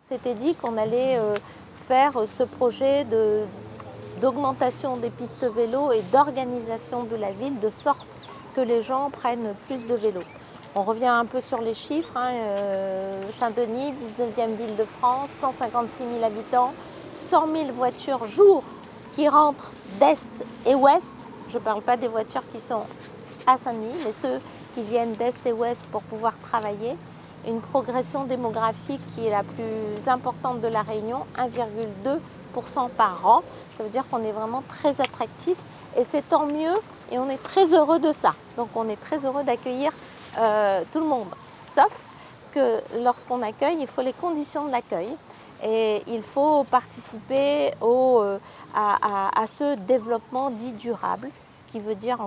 s'était dit qu'on allait faire ce projet d'augmentation des pistes vélo et d'organisation de la ville de sorte que les gens prennent plus de vélos. On revient un peu sur les chiffres, hein, Saint-Denis, 19e ville de France, 156 000 habitants, 100 000 voitures jour qui rentrent d'est et ouest. Je ne parle pas des voitures qui sont à Saint-Denis, mais ceux qui viennent d'est et ouest pour pouvoir travailler. Une progression démographique qui est la plus importante de la Réunion, 1,2% par an. Ça veut dire qu'on est vraiment très attractif et c'est tant mieux et on est très heureux de ça. Donc on est très heureux d'accueillir tout le monde. Sauf que lorsqu'on accueille, il faut les conditions de l'accueil et il faut participer à ce développement dit durable, qui veut dire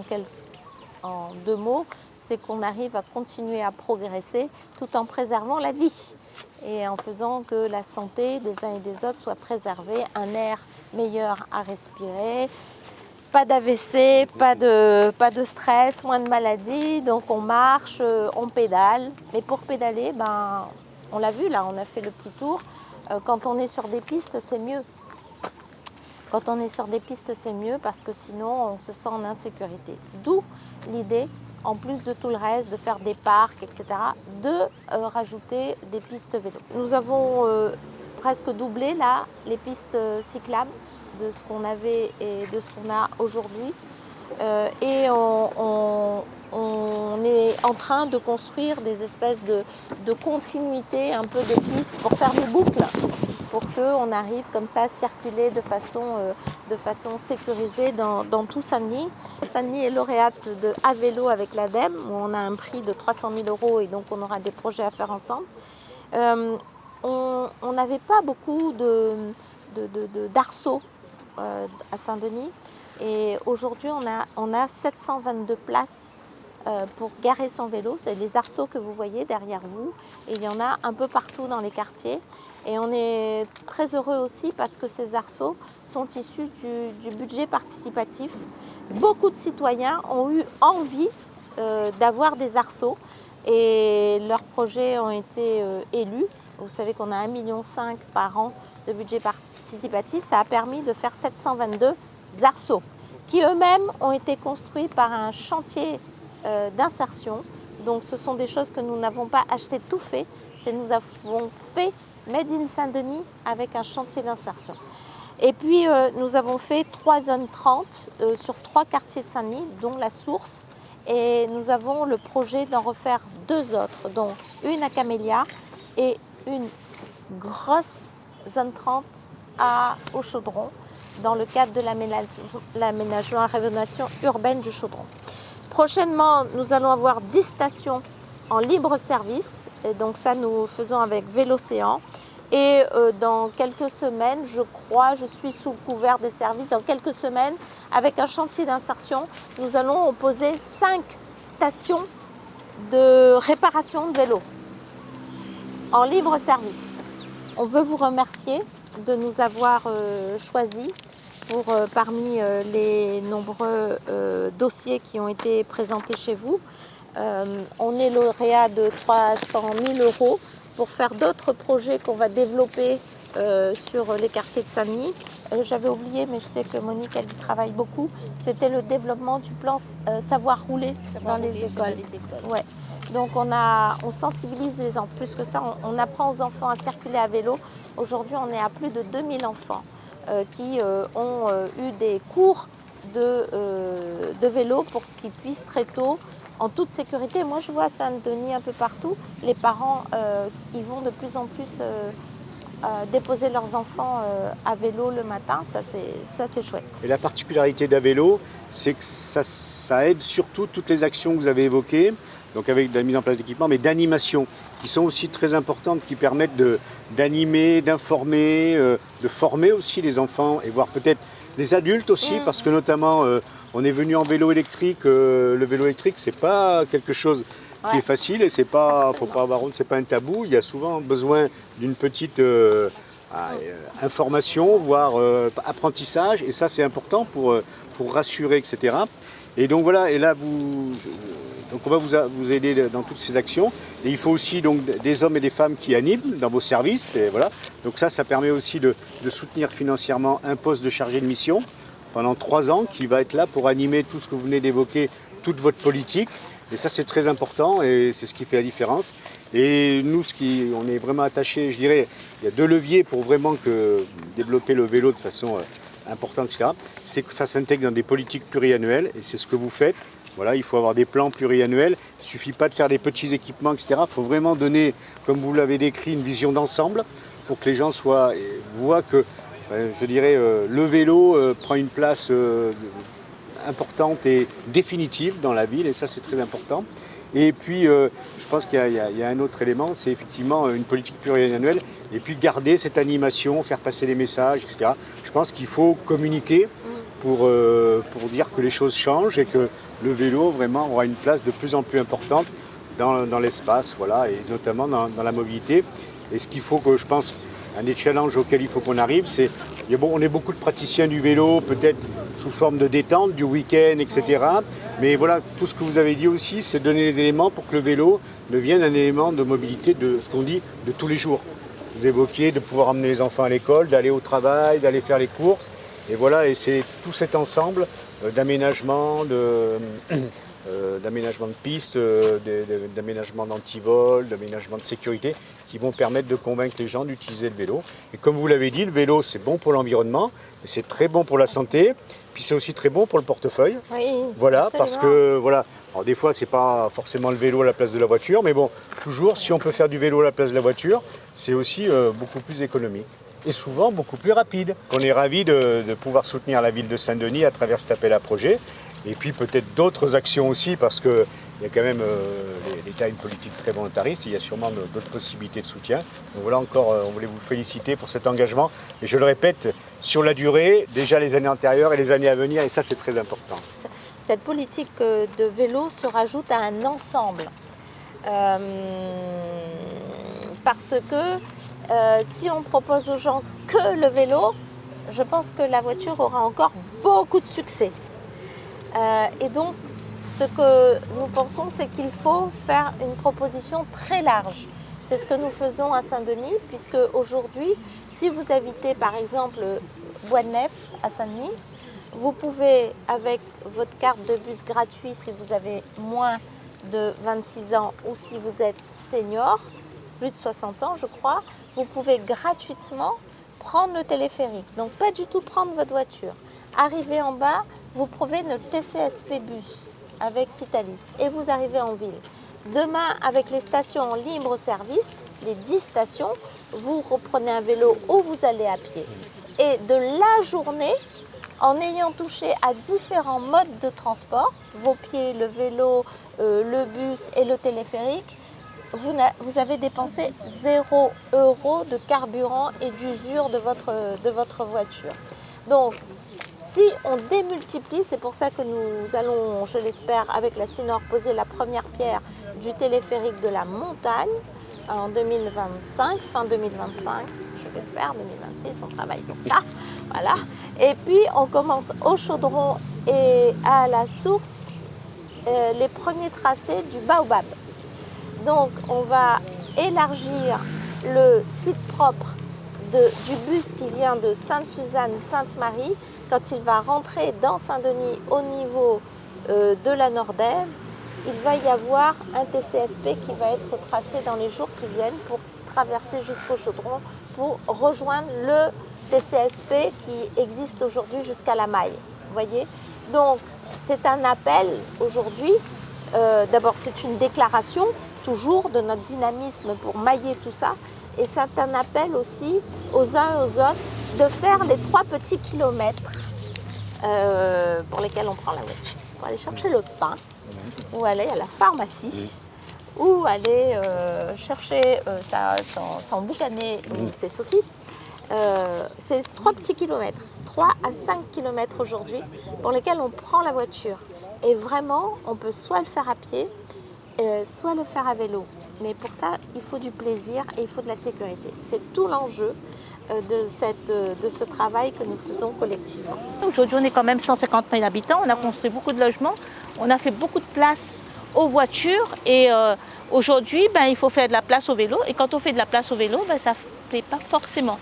en deux mots, c'est qu'on arrive à continuer à progresser tout en préservant la vie et en faisant que la santé des uns et des autres soit préservée, un air meilleur à respirer, pas d'AVC, pas de stress, moins de maladies, donc on marche, on pédale. Mais pour pédaler, on l'a vu là, on a fait le petit tour, quand on est sur des pistes, c'est mieux. Quand on est sur des pistes, c'est mieux parce que sinon, on se sent en insécurité. D'où l'idée, en plus de tout le reste, de faire des parcs, etc., de rajouter des pistes vélo. Nous avons presque doublé là les pistes cyclables de ce qu'on avait et de ce qu'on a aujourd'hui. Et on est en train de construire des espèces de continuité, un peu de pistes pour faire des boucles, pour qu'on arrive comme ça à circuler de façon sécurisée dans tout Saint-Denis. Saint-Denis est lauréate de À Vélo avec l'ADEME, où on a un prix de 300 000 € et donc on aura des projets à faire ensemble. On n'avait pas beaucoup d'arceaux à Saint-Denis et aujourd'hui on a 722 places pour garer son vélo. C'est les arceaux que vous voyez derrière vous. Et il y en a un peu partout dans les quartiers. Et on est très heureux aussi parce que ces arceaux sont issus du budget participatif. Beaucoup de citoyens ont eu envie d'avoir des arceaux et leurs projets ont été élus. Vous savez qu'on a 1,5 million par an de budget participatif. Ça a permis de faire 722 arceaux qui eux-mêmes ont été construits par un chantier d'insertion. Donc ce sont des choses que nous n'avons pas acheté tout fait, c'est nous avons fait Made in Saint-Denis avec un chantier d'insertion. Et puis nous avons fait 3 zones 30 sur 3 quartiers de Saint-Denis, dont la Source. Et nous avons le projet d'en refaire 2 autres, dont une à Camélia et une grosse zone 30 au Chaudron, dans le cadre de l'aménagement et rénovation urbaine du Chaudron. Prochainement, nous allons avoir 10 stations en libre service. Et donc ça, nous faisons avec Vélocéan. Et dans quelques semaines, je suis sous le couvert des services, dans quelques semaines, avec un chantier d'insertion, nous allons poser 5 stations de réparation de vélos en libre service. On veut vous remercier de nous avoir choisis parmi les nombreux dossiers qui ont été présentés chez vous. On est lauréat de 300 000 € pour faire d'autres projets qu'on va développer sur les quartiers de Saint-Denis. J'avais oublié, mais je sais que Monique, elle y travaille beaucoup. C'était le développement du plan savoir rouler dans les écoles. Ouais. Donc on sensibilise les enfants. Plus que ça, on apprend aux enfants à circuler à vélo. Aujourd'hui, on est à plus de 2000 enfants qui ont eu des cours de vélo pour qu'ils puissent très tôt, en toute sécurité. Moi, je vois à Saint-Denis un peu partout, les parents, ils vont de plus en plus déposer leurs enfants à vélo le matin. Ça, c'est chouette. Et la particularité d'Avélo, c'est que ça aide surtout toutes les actions que vous avez évoquées, donc avec de la mise en place d'équipements, mais d'animation, qui sont aussi très importantes, qui permettent d'animer, d'informer, de former aussi les enfants et voire peut-être les adultes aussi, parce que notamment on est venu en vélo électrique. Le vélo électrique, c'est pas quelque chose qui est facile et c'est pas, faut pas avoir honte, c'est pas un tabou. Il y a souvent besoin d'une petite information, voire apprentissage, et ça c'est important pour rassurer, etc. Et donc voilà, et là Donc on va vous aider dans toutes ces actions. Et il faut aussi donc des hommes et des femmes qui animent dans vos services. Et voilà. Donc ça permet aussi de soutenir financièrement un poste de chargé de mission pendant 3 ans qui va être là pour animer tout ce que vous venez d'évoquer, toute votre politique. Et ça c'est très important et c'est ce qui fait la différence. Et nous, on est vraiment attachés, je dirais, il y a 2 leviers pour vraiment développer le vélo de façon importante, etc. C'est que ça s'intègre dans des politiques pluriannuelles et c'est ce que vous faites. Voilà, il faut avoir des plans pluriannuels. Il ne suffit pas de faire des petits équipements, etc. Il faut vraiment donner, comme vous l'avez décrit, une vision d'ensemble pour que les gens voient que, je dirais, le vélo prend une place importante et définitive dans la ville et ça c'est très important. Et puis je pense qu'il y a un autre élément, c'est effectivement une politique pluriannuelle et puis garder cette animation, faire passer les messages, etc. Je pense qu'il faut communiquer pour dire que les choses changent et que le vélo vraiment aura une place de plus en plus importante dans l'espace, voilà, et notamment dans la mobilité. Et ce qu'il faut que je pense, un des challenges auxquels il faut qu'on arrive, c'est on est beaucoup de praticiens du vélo, peut-être sous forme de détente, du week-end, etc. Mais voilà, tout ce que vous avez dit aussi, c'est donner les éléments pour que le vélo devienne un élément de mobilité de ce qu'on dit de tous les jours. Vous évoquiez de pouvoir emmener les enfants à l'école, d'aller au travail, d'aller faire les courses. Et voilà, et c'est tout cet ensemble d'aménagement, d'aménagement de pistes, d'aménagement d'antivol, d'aménagement de sécurité qui vont permettre de convaincre les gens d'utiliser le vélo. Et comme vous l'avez dit, le vélo c'est bon pour l'environnement, mais c'est très bon pour la santé, puis c'est aussi très bon pour le portefeuille. Oui, voilà, absolument. parce que voilà, alors des fois c'est pas forcément le vélo à la place de la voiture, mais bon, toujours si on peut faire du vélo à la place de la voiture, c'est aussi beaucoup plus économique. Et souvent beaucoup plus rapide. On est ravis de pouvoir soutenir la ville de Saint-Denis à travers cet appel à projet. Et puis peut-être d'autres actions aussi, parce qu'il y a quand même, l'État a une politique très volontariste, il y a sûrement d'autres possibilités de soutien. Donc voilà encore, on voulait vous féliciter pour cet engagement. Et je le répète, sur la durée, déjà les années antérieures et les années à venir, et ça c'est très important. Cette politique de vélo se rajoute à un ensemble. Parce que si on propose aux gens que le vélo, je pense que la voiture aura encore beaucoup de succès. Et donc, ce que nous pensons, c'est qu'il faut faire une proposition très large. C'est ce que nous faisons à Saint-Denis, puisque aujourd'hui, si vous habitez par exemple Bois-de-Nef à Saint-Denis, vous pouvez, avec votre carte de bus gratuit, si vous avez moins de 26 ans ou si vous êtes senior, plus de 60 ans je crois, vous pouvez gratuitement prendre le téléphérique. Donc pas du tout prendre votre voiture. Arrivez en bas, vous prenez le TCSP bus avec Citalis et vous arrivez en ville. Demain, avec les stations en libre service, les 10 stations, vous reprenez un vélo ou vous allez à pied. Et de la journée, en ayant touché à différents modes de transport, vos pieds, le vélo, le bus et le téléphérique, vous avez dépensé 0 € de carburant et d'usure de votre voiture. Donc, si on démultiplie, c'est pour ça que nous allons, je l'espère, avec la Cinor, poser la première pierre du téléphérique de la montagne en 2025, fin 2025, je l'espère, 2026, on travaille pour ça, voilà. Et puis, on commence au Chaudron et à la Source, les premiers tracés du Baobab. Donc, on va élargir le site propre du bus qui vient de Sainte-Suzanne-Sainte-Marie. Quand il va rentrer dans Saint-Denis au niveau de la Nordève, il va y avoir un TCSP qui va être tracé dans les jours qui viennent pour traverser jusqu'au Chaudron, pour rejoindre le TCSP qui existe aujourd'hui jusqu'à la Maille. Vous voyez ? Donc, c'est un appel aujourd'hui. D'abord, c'est une déclaration, toujours, de notre dynamisme pour mailler tout ça. Et c'est un appel aussi aux uns et aux autres de faire les 3 petits kilomètres pour lesquels on prend la voiture. Pour aller chercher le pain, ou aller à la pharmacie, ou aller chercher son boucanet ou ses saucisses. C'est 3 petits kilomètres, 3 à 5 kilomètres aujourd'hui, pour lesquels on prend la voiture. Et vraiment, on peut soit le faire à pied, soit le faire à vélo. Mais pour ça, il faut du plaisir et il faut de la sécurité. C'est tout l'enjeu de ce travail que nous faisons collectivement. Aujourd'hui, on est quand même 150 000 habitants, on a construit beaucoup de logements, on a fait beaucoup de places aux voitures. Et aujourd'hui, il faut faire de la place au vélo. Et quand on fait de la place au vélo, ça ne plaît pas forcément.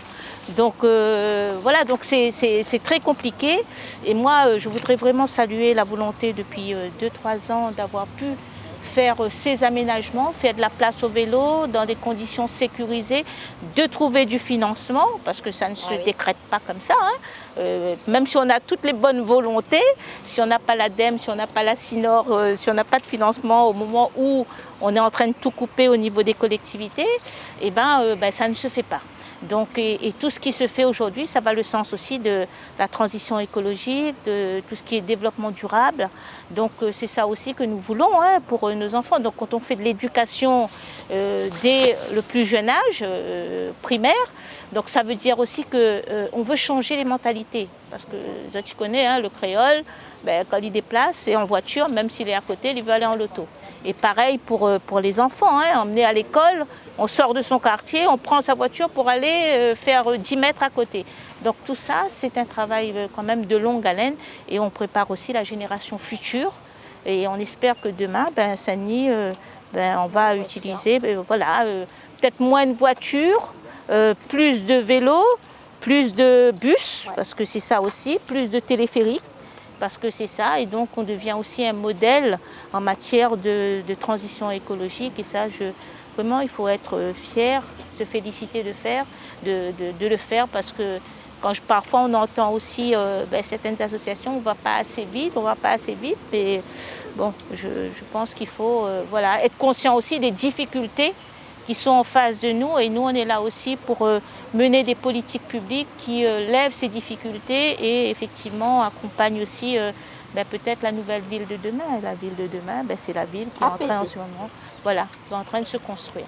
Donc voilà, donc c'est très compliqué. Et moi, je voudrais vraiment saluer la volonté depuis 2-3 ans d'avoir pu faire ces aménagements, faire de la place au vélo dans des conditions sécurisées, de trouver du financement, parce que ça ne se décrète pas comme ça. Même si on a toutes les bonnes volontés, si on n'a pas l'ADEME, si on n'a pas la SINOR, si on n'a pas de financement au moment où on est en train de tout couper au niveau des collectivités, ça ne se fait pas. Donc, et tout ce qui se fait aujourd'hui, ça va le sens aussi de la transition écologique, de tout ce qui est développement durable. Donc c'est ça aussi que nous voulons pour nos enfants. Donc quand on fait de l'éducation dès le plus jeune âge, primaire, donc ça veut dire aussi qu'on veut changer les mentalités. Parce que tu connais, le créole, quand il déplace, c'est en voiture, même s'il est à côté, il veut aller en loto. Et pareil pour les enfants, emmener à l'école, on sort de son quartier, on prend sa voiture pour aller faire 10 mètres à côté. Donc tout ça, c'est un travail quand même de longue haleine et on prépare aussi la génération future. Et on espère que demain, Saint-Denis, on va utiliser peut-être moins de voitures, plus de vélos, plus de bus, parce que c'est ça aussi, plus de téléphériques. Parce que c'est ça, et donc on devient aussi un modèle en matière de transition écologique. Et ça, vraiment, il faut être fier, se féliciter de le faire, parce que parfois on entend aussi certaines associations, on ne va pas assez vite, mais bon, je pense qu'il faut être conscient aussi des difficultés qui sont en face de nous, et nous on est là aussi pour mener des politiques publiques qui lèvent ces difficultés et effectivement accompagnent aussi peut-être la nouvelle ville de demain. Et la ville de demain, c'est la ville qui est en train en ce moment, qui est en train de se construire.